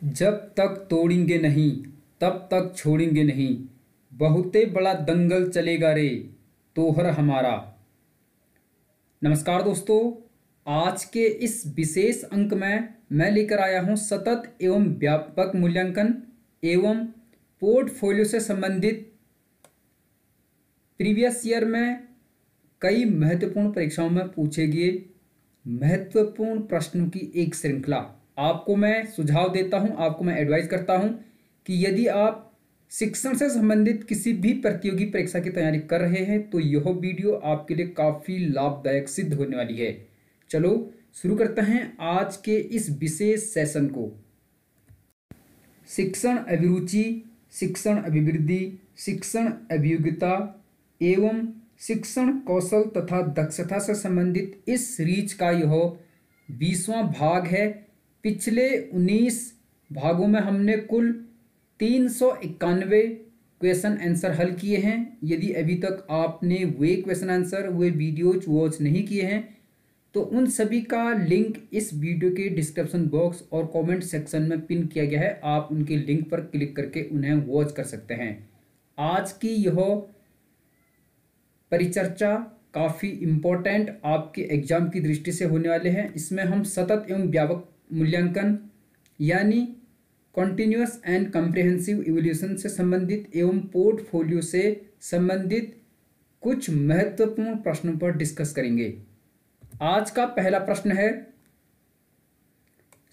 जब तक तोड़ेंगे नहीं तब तक छोड़ेंगे नहीं, बहुते बड़ा दंगल चलेगा रे तोहर हमारा। नमस्कार दोस्तों, आज के इस विशेष अंक में मैं लेकर आया हूं सतत एवं व्यापक मूल्यांकन एवं पोर्टफोलियो से संबंधित प्रीवियस ईयर में कई महत्वपूर्ण परीक्षाओं में पूछे गए महत्वपूर्ण प्रश्नों की एक श्रृंखला। आपको मैं सुझाव देता हूं, आपको मैं एडवाइस करता हूं कि यदि आप शिक्षण से संबंधित किसी भी प्रतियोगी परीक्षा की तैयारी कर रहे हैं तो यह वीडियो आपके लिए काफ़ी लाभदायक सिद्ध होने वाली है। चलो शुरू करते हैं आज के इस विशेष सेशन को। शिक्षण अभिरुचि, शिक्षण अभिवृद्धि, शिक्षण अभियोग्यता एवं शिक्षण कौशल तथा दक्षता से संबंधित इस सीरीज का यह 20वां भाग है। पिछले 19 भागों में हमने कुल 391 क्वेश्चन आंसर हल किए हैं। यदि अभी तक आपने वे क्वेश्चन आंसर वे वीडियोज वॉच नहीं किए हैं तो उन सभी का लिंक इस वीडियो के डिस्क्रिप्शन बॉक्स और कमेंट सेक्शन में पिन किया गया है। आप उनके लिंक पर क्लिक करके उन्हें वॉच कर सकते हैं। आज की यह परिचर्चा काफ़ी इम्पोर्टेंट आपके एग्जाम की दृष्टि से होने वाले हैं। इसमें हम सतत एवं व्यापक मूल्यांकन यानी कॉन्टिन्यूअस एंड कॉम्प्रिहेंसिव इवोल्यूशन से संबंधित एवं पोर्टफोलियो से संबंधित कुछ महत्वपूर्ण प्रश्नों पर डिस्कस करेंगे। आज का पहला प्रश्न है,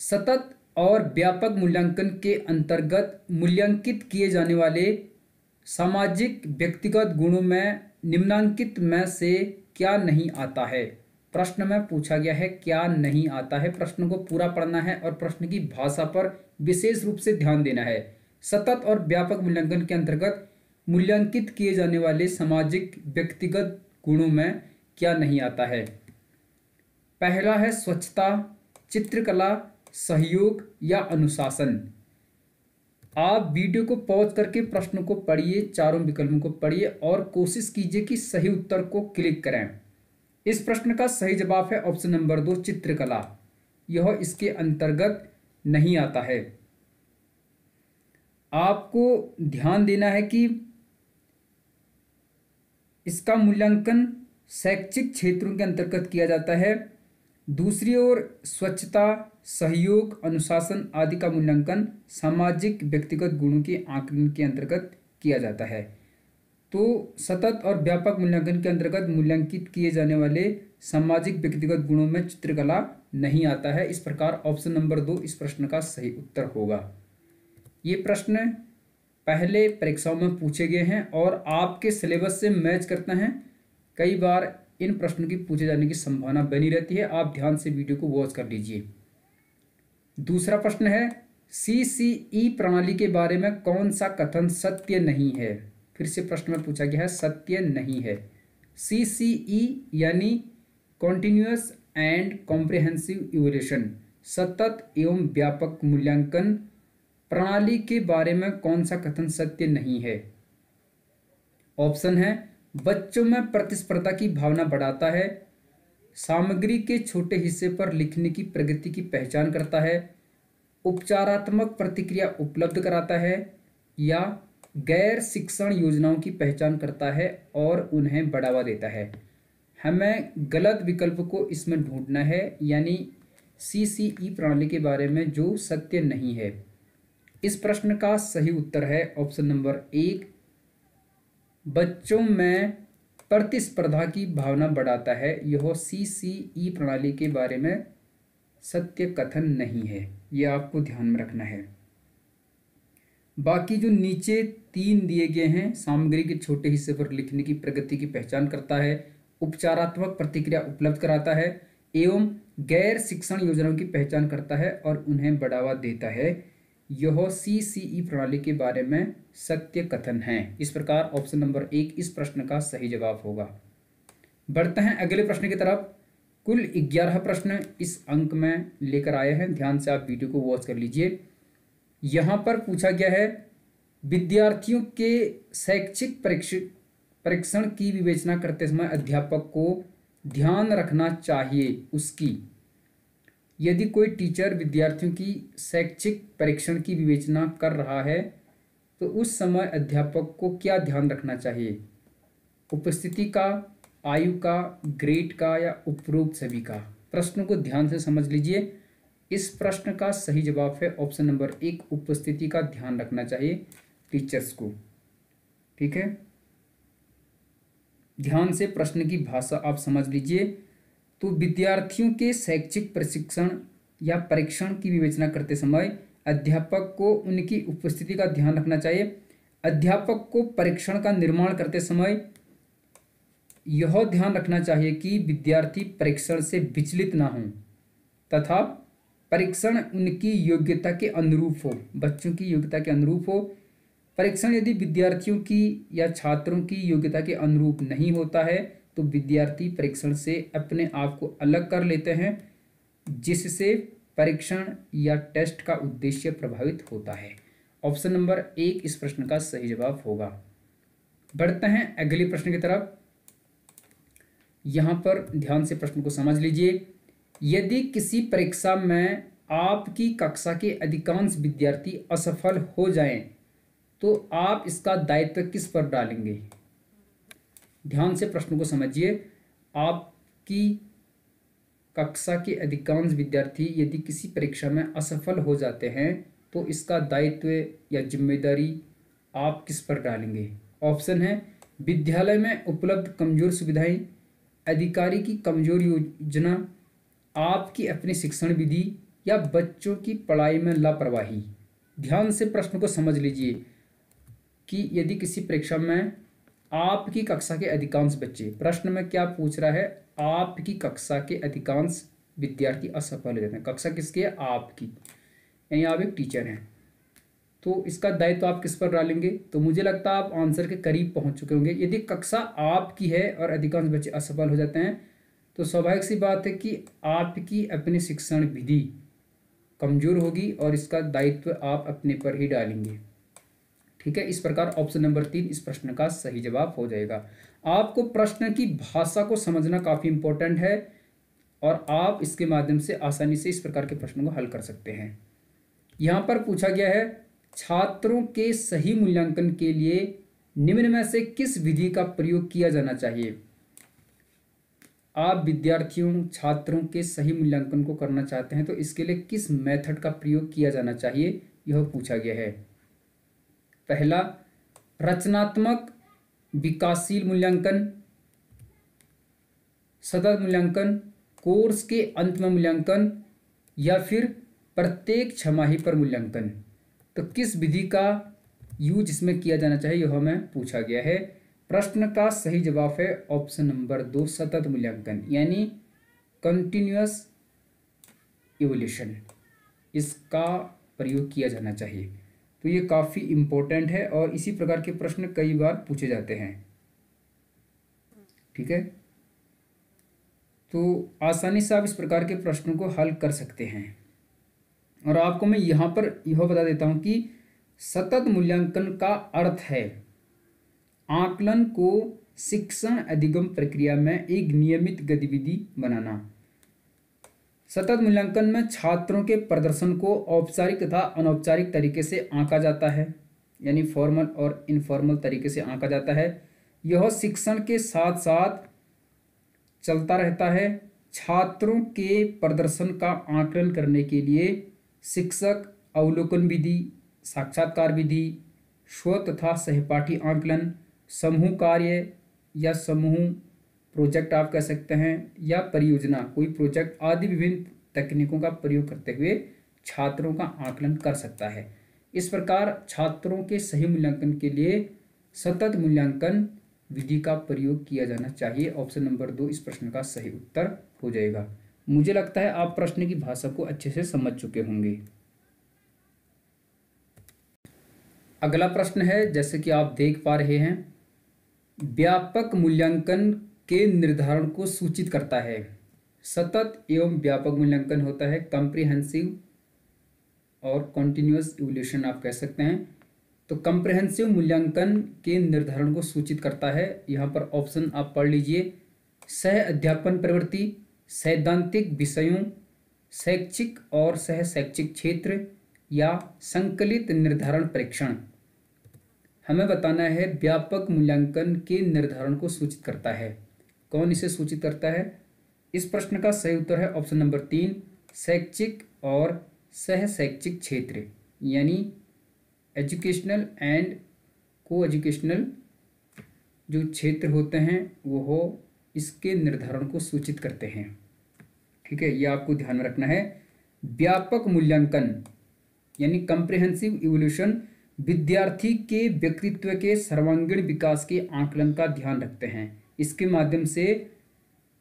सतत और व्यापक मूल्यांकन के अंतर्गत मूल्यांकित किए जाने वाले सामाजिक व्यक्तिगत गुणों में निम्नांकित में से क्या नहीं आता है। प्रश्न में पूछा गया है क्या नहीं आता है। प्रश्न को पूरा पढ़ना है और प्रश्न की भाषा पर विशेष रूप से ध्यान देना है। सतत और व्यापक मूल्यांकन के अंतर्गत मूल्यांकित किए जाने वाले सामाजिक व्यक्तिगत गुणों में क्या नहीं आता है। पहला है स्वच्छता, चित्रकला, सहयोग या अनुशासन। आप वीडियो को पॉज करके प्रश्न को पढ़िए, चारों विकल्पों को पढ़िए और कोशिश कीजिए कि सही उत्तर को क्लिक करें। इस प्रश्न का सही जवाब है ऑप्शन नंबर 2, चित्रकला। यह इसके अंतर्गत नहीं आता है। आपको ध्यान देना है कि इसका मूल्यांकन शैक्षिक क्षेत्रों के अंतर्गत किया जाता है। दूसरी ओर स्वच्छता, सहयोग, अनुशासन आदि का मूल्यांकन सामाजिक व्यक्तिगत गुणों के आकलन के अंतर्गत किया जाता है। तो सतत और व्यापक मूल्यांकन के अंतर्गत मूल्यांकित किए जाने वाले सामाजिक व्यक्तिगत गुणों में चित्रकला नहीं आता है। इस प्रकार ऑप्शन नंबर 2 इस प्रश्न का सही उत्तर होगा। ये प्रश्न पहले परीक्षाओं में पूछे गए हैं और आपके सिलेबस से मैच करते हैं। कई बार इन प्रश्नों की पूछे जाने की संभावना बनी रहती है। आप ध्यान से वीडियो को वॉच कर लीजिए। दूसरा प्रश्न है, CCE प्रणाली के बारे में कौन सा कथन सत्य नहीं है। फिर से प्रश्न में पूछा गया है सत्य नहीं है। CCE यानी कॉन्टिन्यूअस एंड कॉम्प्रिहेंसिव इवोल्यूशन, सतत एवं व्यापक मूल्यांकन प्रणाली के बारे में कौन सा कथन सत्य नहीं है। ऑप्शन है, बच्चों में प्रतिस्पर्धा की भावना बढ़ाता है, सामग्री के छोटे हिस्से पर लिखने की प्रगति की पहचान करता है, उपचारात्मक प्रतिक्रिया उपलब्ध कराता है या गैर शिक्षण योजनाओं की पहचान करता है और उन्हें बढ़ावा देता है। हमें गलत विकल्प को इसमें ढूंढना है, यानी CCE प्रणाली के बारे में जो सत्य नहीं है। इस प्रश्न का सही उत्तर है ऑप्शन नंबर 1, बच्चों में प्रतिस्पर्धा की भावना बढ़ाता है। यह CCE प्रणाली के बारे में सत्य कथन नहीं है। यह आपको ध्यान में रखना है। बाकी जो नीचे 3 दिए गए हैं, सामग्री के छोटे हिस्से पर लिखने की प्रगति की पहचान करता है, उपचारात्मक प्रतिक्रिया उपलब्ध कराता है एवं गैर शिक्षण योजनाओं की पहचान करता है और उन्हें बढ़ावा देता है, यह CCE प्रणाली के बारे में सत्य कथन है। इस प्रकार ऑप्शन नंबर 1 इस प्रश्न का सही जवाब होगा। बढ़ते हैं अगले प्रश्न की तरफ। कुल 11 प्रश्न इस अंक में लेकर आए हैं। ध्यान से आप वीडियो को वॉच कर लीजिए। यहाँ पर पूछा गया है, विद्यार्थियों के शैक्षिक परीक्षण की विवेचना करते समय अध्यापक को ध्यान रखना चाहिए उसकी यदि कोई टीचर विद्यार्थियों की शैक्षिक परीक्षण की विवेचना कर रहा है तो उस समय अध्यापक को क्या ध्यान रखना चाहिए? उपस्थिति का, आयु का, ग्रेड का या उपरोक्त सभी का? प्रश्न को ध्यान से समझ लीजिए। इस प्रश्न का सही जवाब है ऑप्शन नंबर 1, उपस्थिति का ध्यान रखना चाहिए टीचर्स को। ठीक है, ध्यान से प्रश्न की भाषा आप समझ लीजिए। तो विद्यार्थियों के शैक्षिक प्रशिक्षण या परीक्षण की विवेचना करते समय अध्यापक को उनकी उपस्थिति का ध्यान रखना चाहिए। अध्यापक को परीक्षण का निर्माण करते समय यह ध्यान रखना चाहिए कि विद्यार्थी परीक्षण से विचलित ना हों तथा परीक्षण उनकी योग्यता के अनुरूप हो, बच्चों की योग्यता के अनुरूप हो। परीक्षण यदि विद्यार्थियों की या छात्रों की योग्यता के अनुरूप नहीं होता है तो विद्यार्थी परीक्षण से अपने आप को अलग कर लेते हैं, जिससे परीक्षण या टेस्ट का उद्देश्य प्रभावित होता है। ऑप्शन नंबर 1 इस प्रश्न का सही जवाब होगा। बढ़ते हैं अगले प्रश्न की तरफ। यहां पर ध्यान से प्रश्न को समझ लीजिए। यदि किसी परीक्षा में आपकी कक्षा के अधिकांश विद्यार्थी असफल हो जाएं तो आप इसका दायित्व किस पर डालेंगे? ध्यान से प्रश्न को समझिए। आपकी कक्षा के अधिकांश विद्यार्थी यदि किसी परीक्षा में असफल हो जाते हैं तो इसका दायित्व या जिम्मेदारी आप किस पर डालेंगे? ऑप्शन है विद्यालय में उपलब्ध कमजोर सुविधाएं, अधिकारी की कमजोर योजना, आपकी अपनी शिक्षण विधि या बच्चों की पढ़ाई में लापरवाही। ध्यान से प्रश्न को समझ लीजिए कि यदि किसी परीक्षा में आपकी कक्षा के अधिकांश बच्चे, प्रश्न में क्या पूछ रहा है, आपकी कक्षा के अधिकांश विद्यार्थी असफल हो जाते हैं। कक्षा किसकी है? आपकी, यानी आप एक टीचर हैं। तो इसका दायित्व आप किस पर डालेंगे? तो मुझे लगता है आप आंसर के करीब पहुंच चुके होंगे। यदि कक्षा आपकी है और अधिकांश बच्चे असफल हो जाते हैं तो स्वाभाविक सी बात है कि आपकी अपनी शिक्षण विधि कमजोर होगी और इसका दायित्व आप अपने पर ही डालेंगे। ठीक है, इस प्रकार ऑप्शन नंबर 3 इस प्रश्न का सही जवाब हो जाएगा। आपको प्रश्न की भाषा को समझना काफी इंपॉर्टेंट है और आप इसके माध्यम से आसानी से इस प्रकार के प्रश्नों को हल कर सकते हैं। यहां पर पूछा गया है छात्रों के सही मूल्यांकन के लिए निम्न में से किस विधि का प्रयोग किया जाना चाहिए? आप विद्यार्थियों, छात्रों के सही मूल्यांकन को करना चाहते हैं तो इसके लिए किस मेथड का प्रयोग किया जाना चाहिए, यह पूछा गया है। पहला, रचनात्मक विकासशील मूल्यांकन, सतत मूल्यांकन, कोर्स के अंत में मूल्यांकन या फिर प्रत्येक छमाही पर मूल्यांकन। तो किस विधि का यूज इसमें किया जाना चाहिए यह हमें पूछा गया है। प्रश्न का सही जवाब है ऑप्शन नंबर 2, सतत मूल्यांकन यानी कंटिन्यूअस इवोल्यूशन, इसका प्रयोग किया जाना चाहिए। तो ये काफ़ी इम्पोर्टेंट है और इसी प्रकार के प्रश्न कई बार पूछे जाते हैं। ठीक है, तो आसानी से आप इस प्रकार के प्रश्नों को हल कर सकते हैं। और आपको मैं यहाँ पर यह बता देता हूँ कि सतत मूल्यांकन का अर्थ है आकलन को शिक्षण अधिगम प्रक्रिया में एक नियमित गतिविधि बनाना। सतत मूल्यांकन में छात्रों के प्रदर्शन को औपचारिक तथा अनौपचारिक तरीके से आंका जाता है, यानी फॉर्मल और इनफॉर्मल तरीके से आंका जाता है। यह शिक्षण के साथ साथ चलता रहता है। छात्रों के प्रदर्शन का आकलन करने के लिए शिक्षक अवलोकन विधि, साक्षात्कार विधि, स्व तथा सहपाठी आकलन, समूह कार्य या समूह प्रोजेक्ट आप कह सकते हैं, या परियोजना कोई प्रोजेक्ट आदि विभिन्न तकनीकों का प्रयोग करते हुए छात्रों का आकलन कर सकता है। इस प्रकार छात्रों के सही मूल्यांकन के लिए सतत मूल्यांकन विधि का प्रयोग किया जाना चाहिए। ऑप्शन नंबर 2 इस प्रश्न का सही उत्तर हो जाएगा। मुझे लगता है आप प्रश्न की भाषा को अच्छे से समझ चुके होंगे। अगला प्रश्न है, जैसे कि आप देख पा रहे हैं, व्यापक मूल्यांकन के निर्धारण को सूचित करता है। सतत एवं व्यापक मूल्यांकन होता है कॉम्प्रिहेंसिव और कॉन्टिन्यूअस इवोल्यूशन आप कह सकते हैं। तो कॉम्प्रिहेंसिव मूल्यांकन के निर्धारण को सूचित करता है। यहाँ पर ऑप्शन आप पढ़ लीजिए, सह अध्यापन प्रवृत्ति, सैद्धांतिक विषयों, शैक्षिक और सह शैक्षिक क्षेत्र या संकलित निर्धारण परीक्षण। हमें बताना है व्यापक मूल्यांकन के निर्धारण को सूचित करता है। कौन इसे सूचित करता है? इस प्रश्न का सही उत्तर है ऑप्शन नंबर 3, शैक्षिक और सह शैक्षिक क्षेत्र, यानी एजुकेशनल एंड को एजुकेशनल जो क्षेत्र होते हैं वो इसके निर्धारण को सूचित करते हैं। ठीक है, ये आपको ध्यान में रखना है। व्यापक मूल्यांकन यानी कम्प्रिहेंसिव इवोल्यूशन विद्यार्थी के व्यक्तित्व के सर्वांगीण विकास के आकलन का ध्यान रखते हैं। इसके माध्यम से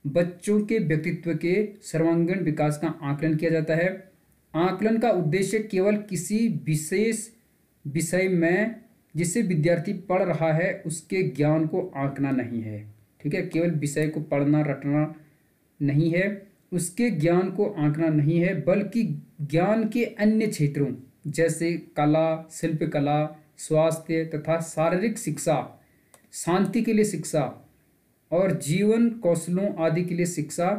बच्चों के व्यक्तित्व के सर्वांगीण विकास का आकलन किया जाता है। आकलन का उद्देश्य केवल किसी विशेष विषय में जिसे विद्यार्थी पढ़ रहा है उसके ज्ञान को आंकना नहीं है। ठीक है, केवल विषय को पढ़ना रटना नहीं है, उसके ज्ञान को आंकना नहीं है, बल्कि ज्ञान के अन्य क्षेत्रों जैसे कला, शिल्पकला, स्वास्थ्य तथा शारीरिक शिक्षा, शांति के लिए शिक्षा और जीवन कौशलों आदि के लिए शिक्षा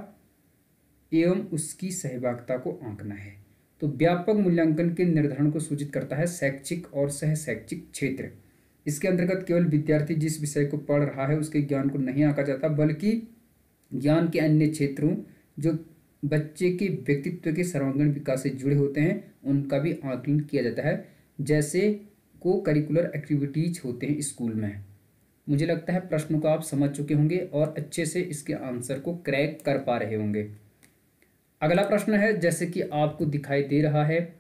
एवं उसकी सहभागिता को आंकना है। तो व्यापक मूल्यांकन के निर्धारण को सूचित करता है शैक्षिक और सह शैक्षिक क्षेत्र। इसके अंतर्गत केवल विद्यार्थी जिस विषय को पढ़ रहा है उसके ज्ञान को नहीं आंका जाता, बल्कि ज्ञान के अन्य क्षेत्रों जो बच्चे के व्यक्तित्व के सर्वांगीण विकास से जुड़े होते हैं उनका भी आकलन किया जाता है, जैसे को करिकुलर एक्टिविटीज होते हैं स्कूल में। मुझे लगता है प्रश्नों को आप समझ चुके होंगे और अच्छे से इसके आंसर को क्रैक कर पा रहे होंगे। अगला प्रश्न है, जैसे कि आपको दिखाई दे रहा है,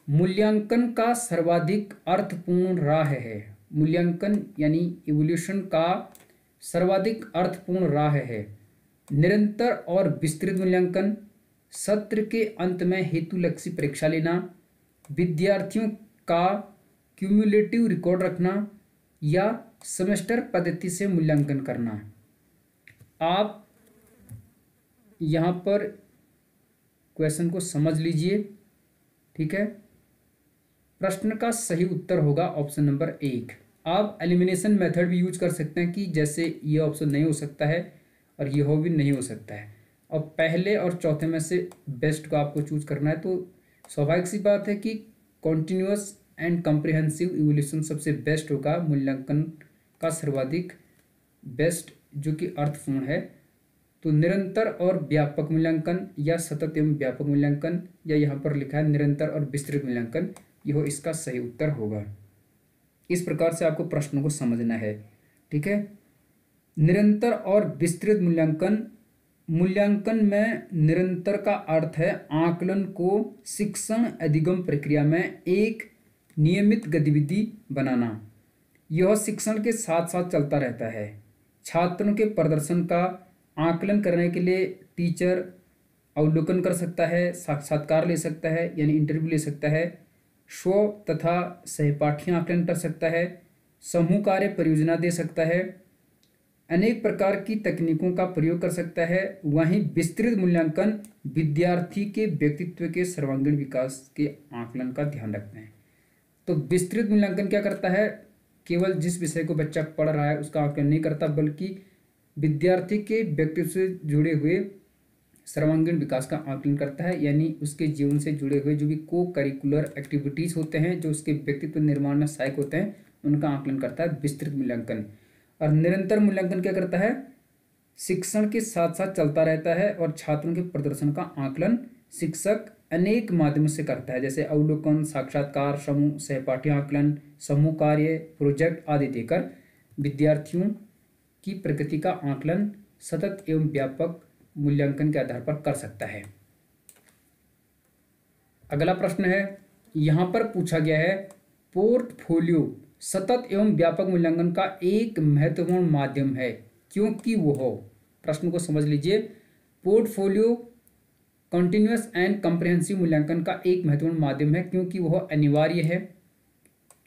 मूल्यांकन का सर्वाधिक अर्थपूर्ण राह है। मूल्यांकन यानी इवोल्यूशन का सर्वाधिक अर्थपूर्ण राह है निरंतर और विस्तृत मूल्यांकन, सत्र के अंत में हेतुलक्षी परीक्षा लेना, विद्यार्थियों का क्यूमुलेटिव रिकॉर्ड रखना या सेमेस्टर पद्धति से मूल्यांकन करना। आप यहाँ पर क्वेश्चन को समझ लीजिए। ठीक है, प्रश्न का सही उत्तर होगा ऑप्शन नंबर 1। आप एलिमिनेशन मेथड भी यूज कर सकते हैं कि जैसे ये ऑप्शन नहीं हो सकता है और ये हो भी नहीं हो सकता है, और पहले और चौथे में से बेस्ट को आपको चूज करना है। तो स्वाभाविक सी बात है कि कॉन्टिन्यूअस एंड कॉम्प्रिहेंसिव इवोल्यूशन सबसे बेस्ट होगा, मूल्यांकन का सर्वाधिक बेस्ट जो कि अर्थपूर्ण है। तो निरंतर और व्यापक मूल्यांकन या सतत एवं व्यापक मूल्यांकन, या यहाँ पर लिखा है निरंतर और विस्तृत मूल्यांकन, यह इसका सही उत्तर होगा। इस प्रकार से आपको प्रश्नों को समझना है। ठीक है, निरंतर और विस्तृत मूल्यांकन, मूल्यांकन में निरंतर का अर्थ है आकलन को शिक्षण अधिगम प्रक्रिया में एक नियमित गतिविधि बनाना। यह शिक्षण के साथ साथ चलता रहता है। छात्रों के प्रदर्शन का आकलन करने के लिए टीचर अवलोकन कर सकता है, साक्षात्कार ले सकता है यानी इंटरव्यू ले सकता है, स्व तथा सहपाठी आकलन कर सकता है, समूह कार्य परियोजना दे सकता है, अनेक प्रकार की तकनीकों का प्रयोग कर सकता है। वहीं विस्तृत मूल्यांकन विद्यार्थी के व्यक्तित्व के सर्वांगीण विकास के आकलन का ध्यान रखते हैं। तो विस्तृत मूल्यांकन क्या करता है, केवल जिस विषय को बच्चा पढ़ रहा है उसका आकलन नहीं करता, बल्कि विद्यार्थी के व्यक्तित्व से जुड़े हुए सर्वांगीण विकास का आकलन करता है, यानी उसके जीवन से जुड़े हुए जो भी को करिकुलर एक्टिविटीज़ होते हैं जो उसके व्यक्तित्व निर्माण में सहायक होते हैं उनका आकलन करता है विस्तृत मूल्यांकन। और निरंतर मूल्यांकन क्या करता है, शिक्षण के साथ साथ चलता रहता है और छात्रों के प्रदर्शन का आकलन शिक्षक अनेक माध्यमों से करता है, जैसे अवलोकन, साक्षात्कार, समूह सहपाठी आकलन, समूह कार्य, प्रोजेक्ट आदि देकर विद्यार्थियों की प्रगति का आकलन सतत एवं व्यापक मूल्यांकन के आधार पर कर सकता है। अगला प्रश्न है, यहाँ पर पूछा गया है पोर्टफोलियो सतत एवं व्यापक मूल्यांकन का एक महत्वपूर्ण माध्यम है क्योंकि वो हो। प्रश्न को समझ लीजिए। पोर्टफोलियो कॉन्टिन्यूअस एंड कॉम्प्रिहेंसिव मूल्यांकन का एक महत्वपूर्ण माध्यम है क्योंकि वह अनिवार्य है,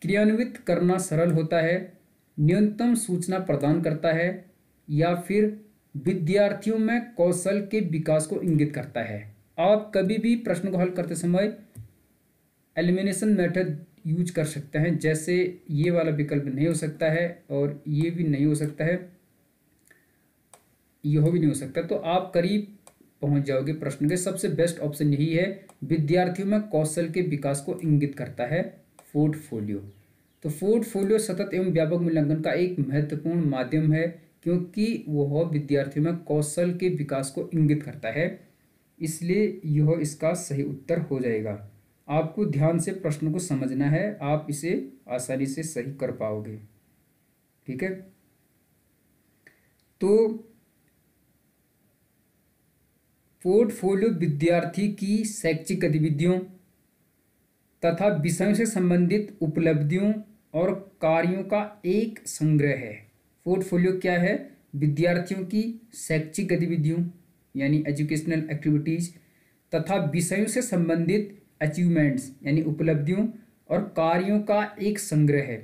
क्रियान्वित करना सरल होता है, न्यूनतम सूचना प्रदान करता है या फिर विद्यार्थियों में कौशल के विकास को इंगित करता है। आप कभी भी प्रश्न को हल करते समय एलिमिनेशन मेथड यूज कर सकते हैं, जैसे ये वाला विकल्प नहीं हो सकता है और ये भी नहीं हो सकता है, यह भी नहीं हो सकता। तो आप करीब पहुंच जाओगे। प्रश्न के सबसे बेस्ट ऑप्शन यही है, विद्यार्थियों में कौशल के विकास को इंगित करता है पोर्टफोलियो। तो पोर्टफोलियो सतत एवं व्यापक मूल्यांकन का एक महत्वपूर्ण माध्यम है, क्योंकि वह विद्यार्थियों में कौशल के विकास को इंगित करता है, इसलिए यह इसका सही उत्तर हो जाएगा। आपको ध्यान से प्रश्न को समझना है, आप इसे आसानी से सही कर पाओगे। ठीक है, तो पोर्टफोलियो विद्यार्थी की शैक्षिक गतिविधियों तथा विषयों से संबंधित उपलब्धियों और कार्यों का एक संग्रह है। पोर्टफोलियो क्या है? विद्यार्थियों की शैक्षिक गतिविधियों यानी एजुकेशनल एक्टिविटीज तथा विषयों से संबंधित अचीवमेंट्स यानी उपलब्धियों और कार्यों का एक संग्रह है,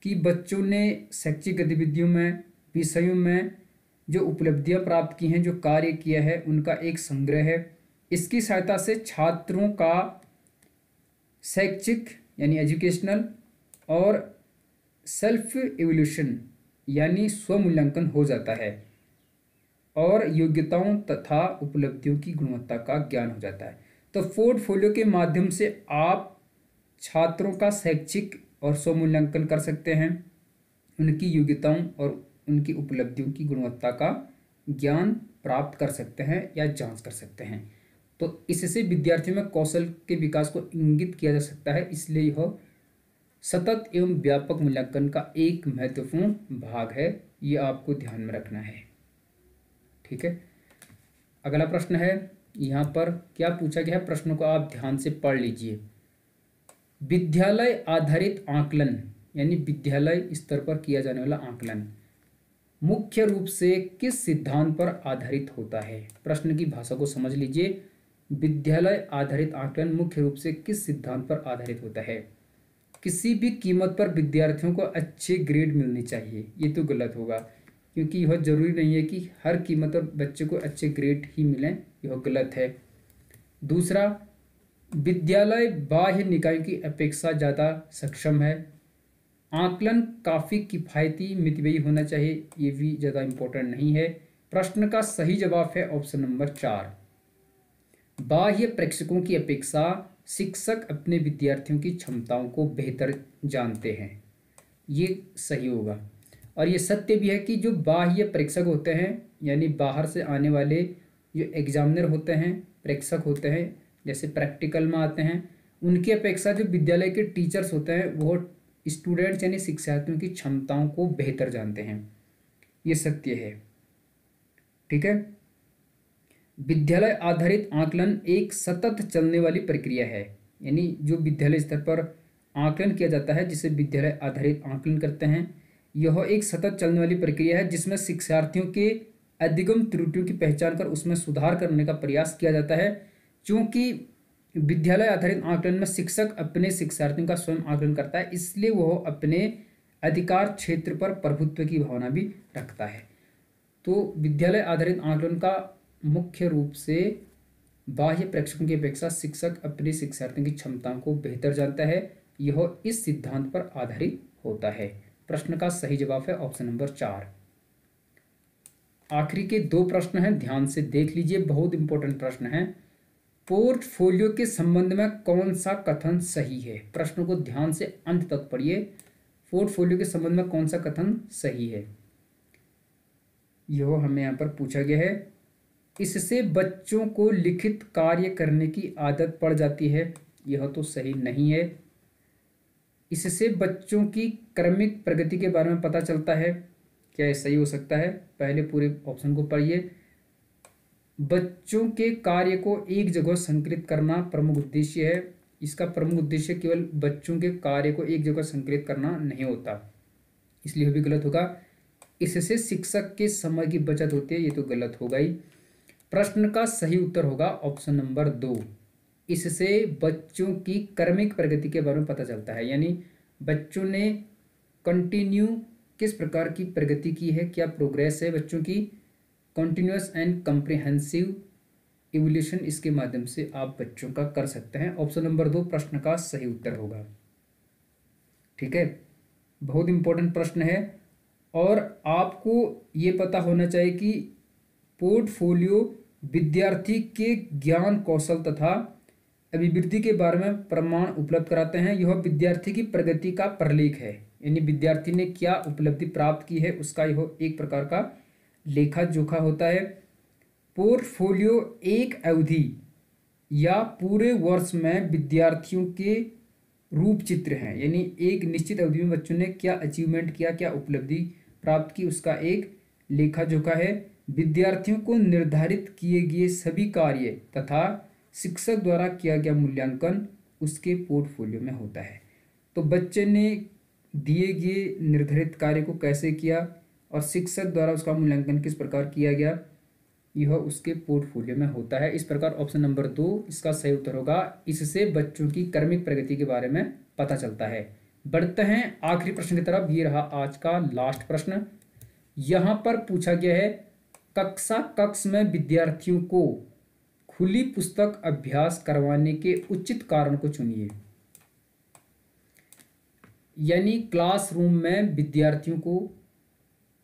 कि बच्चों ने शैक्षिक गतिविधियों में, विषयों में जो उपलब्धियां प्राप्त की हैं, जो कार्य किया है, उनका एक संग्रह है। इसकी सहायता से छात्रों का शैक्षिक यानी एजुकेशनल और सेल्फ इवोल्यूशन यानी स्वमूल्यांकन हो जाता है और योग्यताओं तथा उपलब्धियों की गुणवत्ता का ज्ञान हो जाता है। तो पोर्टफोलियो के माध्यम से आप छात्रों का शैक्षिक और स्वमूल्यांकन कर सकते हैं, उनकी योग्यताओं और उनकी उपलब्धियों की गुणवत्ता का ज्ञान प्राप्त कर सकते हैं या जांच कर सकते हैं। तो इससे विद्यार्थियों में कौशल के विकास को इंगित किया जा सकता है, इसलिए यह सतत एवं व्यापक मूल्यांकन का एक महत्वपूर्ण भाग है, ये आपको ध्यान में रखना है। ठीक है, अगला प्रश्न है, यहाँ पर क्या पूछा गया है, प्रश्नों को आप ध्यान से पढ़ लीजिए। विद्यालय आधारित आकलन यानी विद्यालय स्तर पर किया जाने वाला आकलन मुख्य रूप से किस सिद्धांत पर आधारित होता है? प्रश्न की भाषा को समझ लीजिए। विद्यालय आधारित आकलन मुख्य रूप से किस सिद्धांत पर आधारित होता है? किसी भी कीमत पर विद्यार्थियों को अच्छे ग्रेड मिलने चाहिए, ये तो गलत होगा, क्योंकि यह जरूरी नहीं है कि हर कीमत पर बच्चे को अच्छे ग्रेड ही मिलें, यह गलत है। दूसरा, विद्यालय बाह्य निकायों की अपेक्षा ज़्यादा सक्षम है। आकलन काफ़ी किफ़ायती मितव्ययी होना चाहिए, ये भी ज़्यादा इम्पोर्टेंट नहीं है। प्रश्न का सही जवाब है ऑप्शन नंबर 4। बाह्य प्रेक्षकों की अपेक्षा शिक्षक अपने विद्यार्थियों की क्षमताओं को बेहतर जानते हैं, ये सही होगा। और ये सत्य भी है कि जो बाह्य प्रेक्षक होते हैं यानी बाहर से आने वाले जो एग्जामिनर होते हैं, प्रेक्षक होते हैं, जैसे प्रैक्टिकल में आते हैं, उनकी अपेक्षा जो विद्यालय के टीचर्स होते हैं वो स्टूडेंट्स यानी शिक्षार्थियों की क्षमताओं को बेहतर जानते हैं, ये सत्य है। ठीक है, विद्यालय आधारित आकलन एक सतत चलने वाली प्रक्रिया है, यानी जो विद्यालय स्तर पर आकलन किया जाता है जिसे विद्यालय आधारित आकलन करते हैं, यह एक सतत चलने वाली प्रक्रिया है जिसमें शिक्षार्थियों के अधिगम त्रुटियों की पहचान कर उसमें सुधार करने का प्रयास किया जाता है। क्योंकि विद्यालय आधारित आकलन में शिक्षक अपने शिक्षार्थियों का स्वयं आकलन करता है, इसलिए वह अपने अधिकार क्षेत्र पर प्रभुत्व की भावना भी रखता है। तो विद्यालय आधारित आकलन का मुख्य रूप से बाह्य प्रेक्षकों की अपेक्षा शिक्षक अपने शिक्षार्थियों की क्षमताओं को बेहतर जानता है, यह इस सिद्धांत पर आधारित होता है। प्रश्न का सही जवाब है ऑप्शन नंबर 4। आखिरी के 2 प्रश्न हैं, ध्यान से देख लीजिए, बहुत इंपॉर्टेंट प्रश्न है। पोर्टफोलियो के संबंध में कौन सा कथन सही है? प्रश्न को ध्यान से अंत तक पढ़िए। पोर्टफोलियो के संबंध में कौन सा कथन सही है, यह हमें यहाँ पर पूछा गया है। इससे बच्चों को लिखित कार्य करने की आदत पड़ जाती है, यह तो सही नहीं है। इससे बच्चों की क्रमिक प्रगति के बारे में पता चलता है, क्या यह सही हो सकता है? पहले पूरे ऑप्शन को पढ़िए। बच्चों के कार्य को एक जगह संकलित करना प्रमुख उद्देश्य है, इसका प्रमुख उद्देश्य केवल बच्चों के कार्य को एक जगह संकलित करना नहीं होता, इसलिए भी गलत होगा। इससे शिक्षक के समय की बचत होती है, ये तो गलत होगा ही। प्रश्न का सही उत्तर होगा ऑप्शन नंबर 2। इससे बच्चों की क्रमिक प्रगति के बारे में पता चलता है, यानी बच्चों ने कंटिन्यू किस प्रकार की प्रगति की है, क्या प्रोग्रेस है बच्चों की, कॉन्टिन्यूस एंड कॉम्प्रिहेंसिव इवोल्यूशन, इसके माध्यम से आप बच्चों का कर सकते हैं। ऑप्शन नंबर 2 प्रश्न का सही उत्तर होगा। ठीक है, बहुत इंपॉर्टेंट प्रश्न है और आपको ये पता होना चाहिए कि पोर्टफोलियो विद्यार्थी के ज्ञान कौशल तथा अभिवृद्धि के बारे में प्रमाण उपलब्ध कराते हैं। यह विद्यार्थी की प्रगति का प्रलेख है, यानी विद्यार्थी ने क्या उपलब्धि प्राप्त की है उसका यह एक प्रकार का लेखा जोखा होता है। पोर्टफोलियो एक अवधि या पूरे वर्ष में विद्यार्थियों के रूप चित्र हैं, यानी एक निश्चित अवधि में बच्चों ने क्या अचीवमेंट किया, क्या उपलब्धि प्राप्त की, उसका एक लेखा जोखा है। विद्यार्थियों को निर्धारित किए गए सभी कार्य तथा शिक्षक द्वारा किया गया मूल्यांकन उसके पोर्टफोलियो में होता है। तो बच्चे ने दिए गए निर्धारित कार्य को कैसे किया और शिक्षक द्वारा उसका मूल्यांकन किस प्रकार किया गया, यह उसके पोर्टफोलियो में होता है। इस प्रकार ऑप्शन नंबर 2 इसका सही उत्तर होगा। इससे बच्चों की क्रमिक प्रगति के बारे में पता चलता है। बढ़ते हैं आखिरी प्रश्न की तरफ। ये रहा आज का लास्ट प्रश्न। यहाँ पर पूछा गया है कक्ष में विद्यार्थियों को खुली पुस्तक अभ्यास करवाने के उचित कारण को चुनिए। यानी क्लासरूम में विद्यार्थियों को,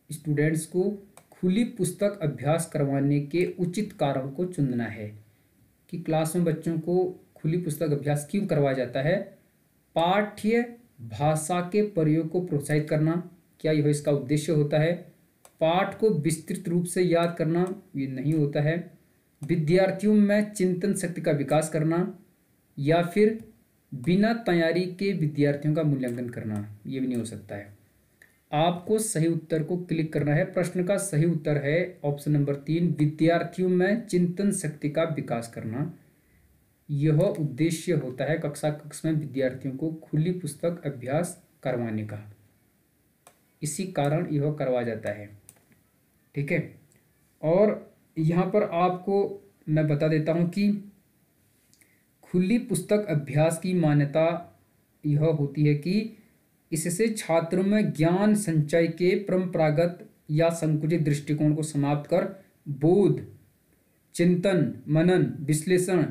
स्टूडेंट्स को खुली पुस्तक अभ्यास करवाने के उचित कारण को चुनना है कि क्लास में बच्चों को खुली पुस्तक अभ्यास क्यों करवाया जाता है। पाठ्य भाषा के प्रयोग को प्रोत्साहित करना, क्या यह इसका उद्देश्य होता है। पाठ को विस्तृत रूप से याद करना, ये नहीं होता है। विद्यार्थियों में चिंतन शक्ति का विकास करना, या फिर बिना तैयारी के विद्यार्थियों का मूल्यांकन करना, ये भी नहीं हो सकता है। आपको सही उत्तर को क्लिक करना है। प्रश्न का सही उत्तर है ऑप्शन नंबर 3, विद्यार्थियों में चिंतन शक्ति का विकास करना। यह उद्देश्य होता है कक्ष में विद्यार्थियों को खुली पुस्तक अभ्यास करवाने का, इसी कारण यह करवाया जाता है। ठीक है, और यहाँ पर आपको मैं बता देता हूँ कि खुली पुस्तक अभ्यास की मान्यता यह होती है कि इससे छात्रों में ज्ञान संचय के परंपरागत या संकुचित दृष्टिकोण को समाप्त कर बोध, चिंतन, मनन, विश्लेषण,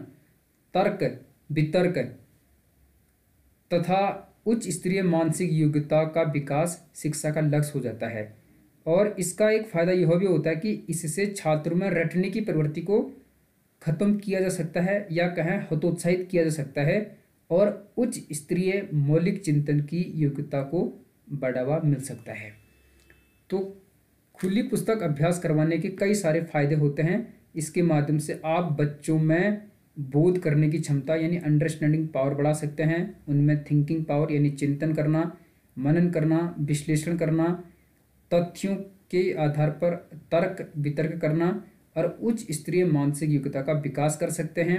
तर्क वितर्क तथा उच्च स्तरीय मानसिक योग्यता का विकास शिक्षा का लक्ष्य हो जाता है। और इसका एक फायदा यह भी होता है कि इससे छात्रों में रटने की प्रवृत्ति को खत्म किया जा सकता है, या कहें हतोत्साहित किया जा सकता है, और उच्च स्तरीय मौलिक चिंतन की योग्यता को बढ़ावा मिल सकता है। तो खुली पुस्तक अभ्यास करवाने के कई सारे फायदे होते हैं। इसके माध्यम से आप बच्चों में बोध करने की क्षमता यानी अंडरस्टैंडिंग पावर बढ़ा सकते हैं, उनमें थिंकिंग पावर यानी चिंतन करना, मनन करना, विश्लेषण करना, तथ्यों के आधार पर तर्क वितर्क करना और उच्च स्तरीय मानसिक योग्यता का विकास कर सकते हैं।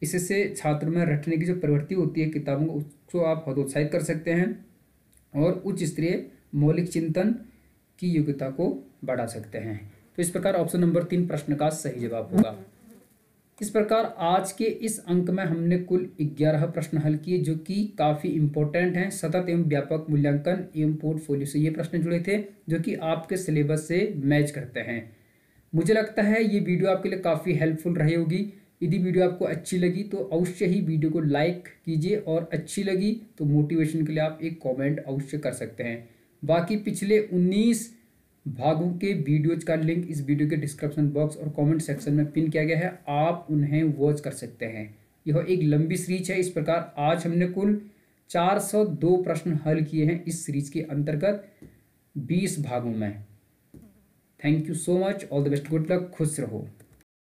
इससे छात्रों में रटने की जो प्रवृत्ति होती है किताबों को, उसको आप हतोत्साहित कर सकते हैं और उच्च स्तरीय मौलिक चिंतन की योग्यता को बढ़ा सकते हैं। तो इस प्रकार ऑप्शन नंबर 3 प्रश्न का सही जवाब होगा। इस प्रकार आज के इस अंक में हमने कुल 11 प्रश्न हल किए जो कि काफ़ी इंपॉर्टेंट हैं। सतत एवं व्यापक मूल्यांकन एवं पोर्टफोलियो से ये प्रश्न जुड़े थे जो कि आपके सिलेबस से मैच करते हैं। मुझे लगता है ये वीडियो आपके लिए काफ़ी हेल्पफुल रही होगी। यदि वीडियो आपको अच्छी लगी तो अवश्य ही वीडियो को लाइक कीजिए, और अच्छी लगी तो मोटिवेशन के लिए आप एक कमेंट अवश्य कर सकते हैं। बाकी पिछले 19 भागों के वीडियोज का लिंक इस वीडियो के डिस्क्रिप्शन बॉक्स और कमेंट सेक्शन में पिन किया गया है, आप उन्हें वॉच कर सकते हैं। यह एक लंबी सीरीज है। इस प्रकार आज हमने कुल 402 प्रश्न हल किए हैं इस सीरीज के अंतर्गत 20 भागों में। Thank you so much, all the best, good luck, खुश रहो।